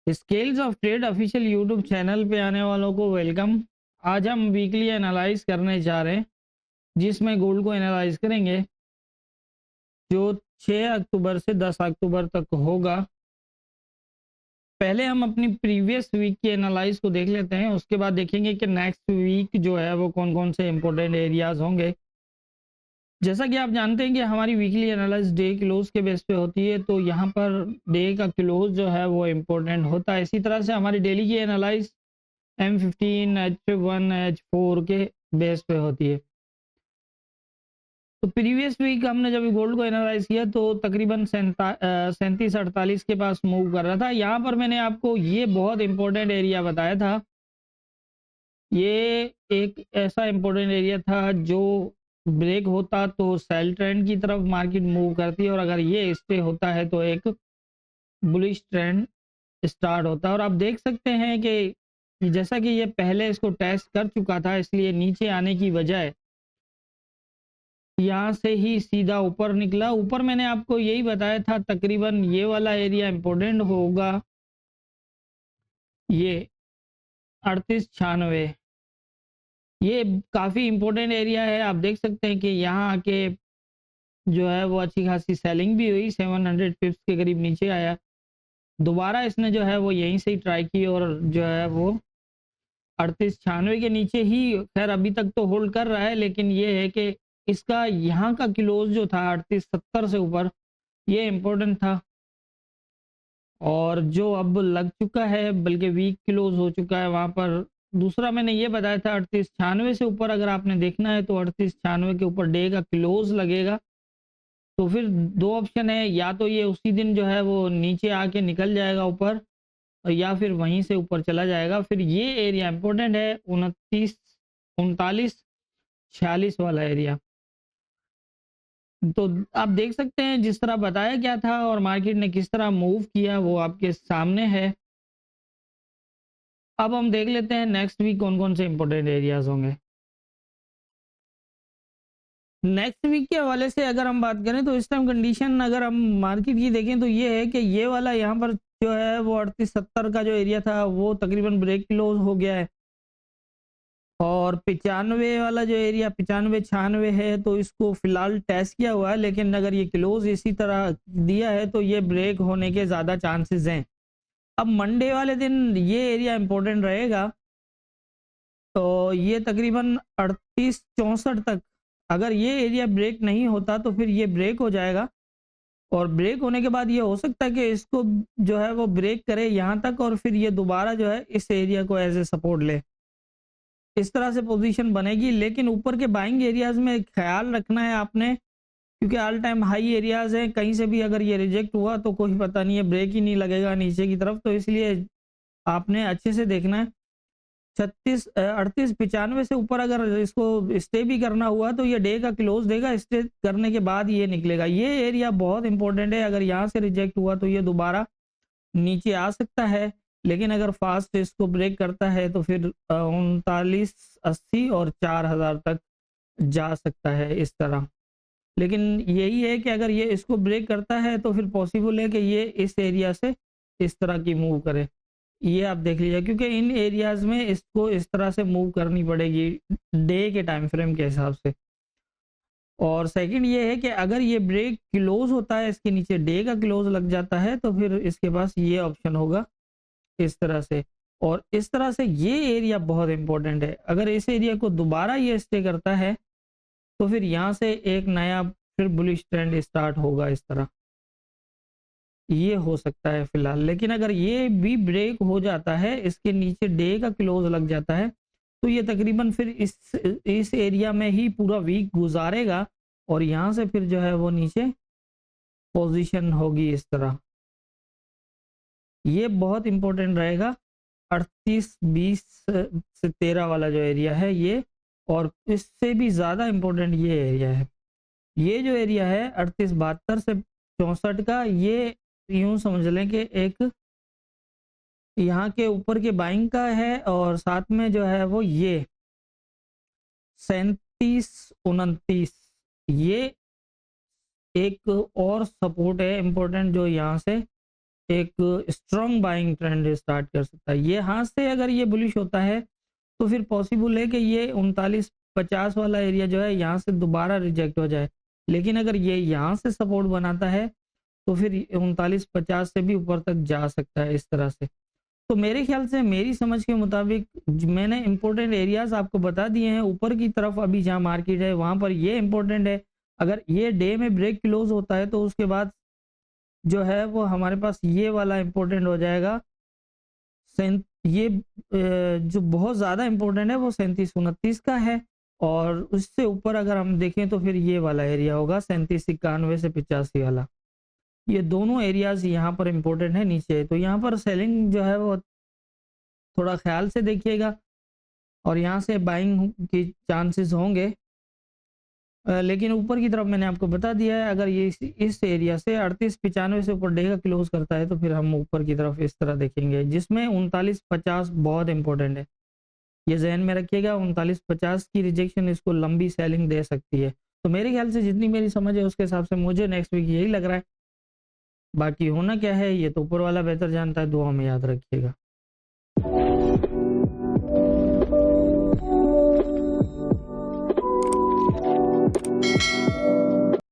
Scales of trade official YouTube channel पे आने वालों को वेलकम। आज हम वीकली एनालाइज करने जा रहे हैं, जिसमें गोल्ड को एनालाइज करेंगे जो 6 अक्टूबर से 10 अक्टूबर तक होगा। पहले हम अपनी प्रीवियस वीक की एनालाइज को देख लेते हैं, उसके बाद देखेंगे कि नेक्स्ट वीक जो है वो कौन कौन से इंपॉर्टेंट एरियाज होंगे। जैसा कि आप जानते हैं कि हमारी वीकली एनालाइज डे क्लोज के बेस पे होती है, तो यहाँ पर डे का क्लोज जो है वो इम्पोर्टेंट होता है। इसी तरह से हमारी डेली की एनालाइज M15 H1 H4 के बेस पे होती है। तो प्रीवियस वीक हमने जब गोल्ड को एनालाइज किया तो तकरीबन 37-48 के पास मूव कर रहा था। यहाँ पर मैंने आपको ये बहुत इंपॉर्टेंट एरिया बताया था। ये एक ऐसा इंपॉर्टेंट एरिया था जो ब्रेक होता तो सेल ट्रेंड की तरफ मार्केट मूव करती है, और अगर ये स्टे होता है तो एक बुलिश ट्रेंड स्टार्ट होता है। और आप देख सकते हैं कि जैसा कि ये पहले इसको टेस्ट कर चुका था, इसलिए नीचे आने की बजाय यहाँ से ही सीधा ऊपर निकला। ऊपर मैंने आपको यही बताया था, तकरीबन ये वाला एरिया इंपॉर्टेंट होगा, ये 3896। ये काफ़ी इंपॉर्टेंट एरिया है। आप देख सकते हैं कि यहाँ आके जो है वो अच्छी खासी सेलिंग भी हुई, 700 पिप्स के करीब नीचे आया। दोबारा इसने जो है वो यहीं से ही ट्राई की और जो है वो 3896 के नीचे ही खैर अभी तक तो होल्ड कर रहा है, लेकिन ये है कि इसका यहाँ का क्लोज जो था 3870 से ऊपर, ये इम्पोर्टेंट था। और जो अब लग चुका है, बल्कि वीक क्लोज हो चुका है वहाँ पर। दूसरा मैंने ये बताया था 3896 से ऊपर अगर आपने देखना है तो 3896 के ऊपर डे का क्लोज लगेगा। तो फिर दो ऑप्शन है, या तो ये उसी दिन जो है वो नीचे आके निकल जाएगा ऊपर, और या फिर वहीं से ऊपर चला जाएगा। फिर ये एरिया इंपॉर्टेंट है, 39 39 46 वाला एरिया। तो आप देख सकते हैं जिस तरह बताया गया था और मार्केट ने किस तरह मूव किया वो आपके सामने है। अब हम देख लेते हैं नेक्स्ट वीक कौन कौन से इंपॉर्टेंट एरियाज होंगे। नेक्स्ट वीक के हवाले से अगर हम बात करें तो इस टाइम कंडीशन अगर हम मार्केट की देखें तो ये है कि ये वाला यहाँ पर जो है वो 3870 का जो एरिया था वो तकरीबन ब्रेक क्लोज हो गया है, और 95 वाला जो एरिया 95-96 है तो इसको फिलहाल टेस्ट किया हुआ है, लेकिन अगर ये क्लोज इसी तरह दिया है तो ये ब्रेक होने के ज़्यादा चांसेस हैं। अब मंडे वाले दिन ये एरिया इंपॉर्टेंट रहेगा, तो ये तकरीबन 3864 तक अगर ये एरिया ब्रेक नहीं होता तो फिर ये ब्रेक हो जाएगा, और ब्रेक होने के बाद ये हो सकता है कि इसको जो है वो ब्रेक करे यहाँ तक, और फिर ये दोबारा जो है इस एरिया को एज ए सपोर्ट ले। इस तरह से पोजीशन बनेगी, लेकिन ऊपर के बाइंग एरियाज में ख्याल रखना है आपने, क्योंकि ऑल टाइम हाई एरियाज हैं। कहीं से भी अगर ये रिजेक्ट हुआ तो कोई पता नहीं है, ब्रेक ही नहीं लगेगा नीचे की तरफ। तो इसलिए आपने अच्छे से देखना है। 38-95 से ऊपर अगर इसको स्टे भी करना हुआ तो ये डे का क्लोज देगा, स्टे करने के बाद ये निकलेगा। ये एरिया बहुत इंपॉर्टेंट है, अगर यहाँ से रिजेक्ट हुआ तो ये दोबारा नीचे आ सकता है, लेकिन अगर फास्ट इसको ब्रेक करता है तो फिर 3980 और 4000 तक जा सकता है इस तरह। लेकिन यही है कि अगर ये इसको ब्रेक करता है तो फिर पॉसिबल है कि ये इस एरिया से इस तरह की मूव करे। ये आप देख लीजिए, क्योंकि इन एरियाज में इसको इस तरह से मूव करनी पड़ेगी डे के टाइम फ्रेम के हिसाब से। और सेकंड ये है कि अगर ये ब्रेक क्लोज होता है, इसके नीचे डे का क्लोज लग जाता है, तो फिर इसके पास ये ऑप्शन होगा इस तरह से। और इस तरह से ये एरिया बहुत इंपॉर्टेंट है। अगर इस एरिया को दोबारा ये स्टे करता है तो फिर यहाँ से एक नया फिर बुलिश ट्रेंड स्टार्ट होगा इस तरह। ये हो सकता है फिलहाल, लेकिन अगर ये भी ब्रेक हो जाता है, इसके नीचे डे का क्लोज लग जाता है, तो ये तकरीबन फिर इस एरिया में ही पूरा वीक गुजारेगा, और यहाँ से फिर जो है वो नीचे पोजीशन होगी इस तरह। ये बहुत इंपॉर्टेंट रहेगा 38-20 से 13 वाला जो एरिया है ये, और इससे भी ज़्यादा इंपॉर्टेंट ये एरिया है। ये जो एरिया है 38-72 से 64 का, ये यूं समझ लें कि एक यहाँ के ऊपर के बाइंग का है, और साथ में जो है वो ये 37-29 ये एक और सपोर्ट है इम्पोर्टेंट, जो यहाँ से एक स्ट्रॉन्ग बाइंग ट्रेंड स्टार्ट कर सकता है। ये यहाँ से अगर ये बुलिश होता है तो फिर पॉसिबल है कि ये 39-50 वाला एरिया जो है यहाँ से दोबारा रिजेक्ट हो जाए। लेकिन अगर ये यहाँ से सपोर्ट बनाता है तो फिर 39-50 से भी ऊपर तक जा सकता है इस तरह से। तो मेरे ख्याल से मेरी समझ के मुताबिक मैंने इंपॉर्टेंट एरियाज आपको बता दिए हैं। ऊपर की तरफ अभी जहाँ मार्केट है वहां पर ये इंपॉर्टेंट है, अगर ये डे में ब्रेक क्लोज होता है तो उसके बाद जो है वो हमारे पास ये वाला इंपॉर्टेंट हो जाएगा। ये जो बहुत ज़्यादा इंपॉर्टेंट है वो 37-29 का है, और उससे ऊपर अगर हम देखें तो फिर ये वाला एरिया होगा 37-91 से 85 वाला। ये दोनों एरियाज यहाँ पर इंपॉर्टेंट है नीचे। तो यहाँ पर सेलिंग जो है वो थोड़ा ख्याल से देखिएगा, और यहाँ से बाइंग की चांसेस होंगे। लेकिन ऊपर की तरफ मैंने आपको बता दिया है, अगर ये इस एरिया से 38-95 से ऊपर डे का क्लोज करता है तो फिर हम ऊपर की तरफ इस तरह देखेंगे, जिसमें 39-50 बहुत इंपॉर्टेंट है। ये जहन में रखिएगा, 39-50 की रिजेक्शन इसको लंबी सेलिंग दे सकती है। तो मेरे ख्याल से जितनी मेरी समझ है उसके हिसाब से मुझे नेक्स्ट वीक यही लग रहा है। बाकी होना क्या है ये तो ऊपर वाला बेहतर जानता है। दुआ में याद रखिएगा।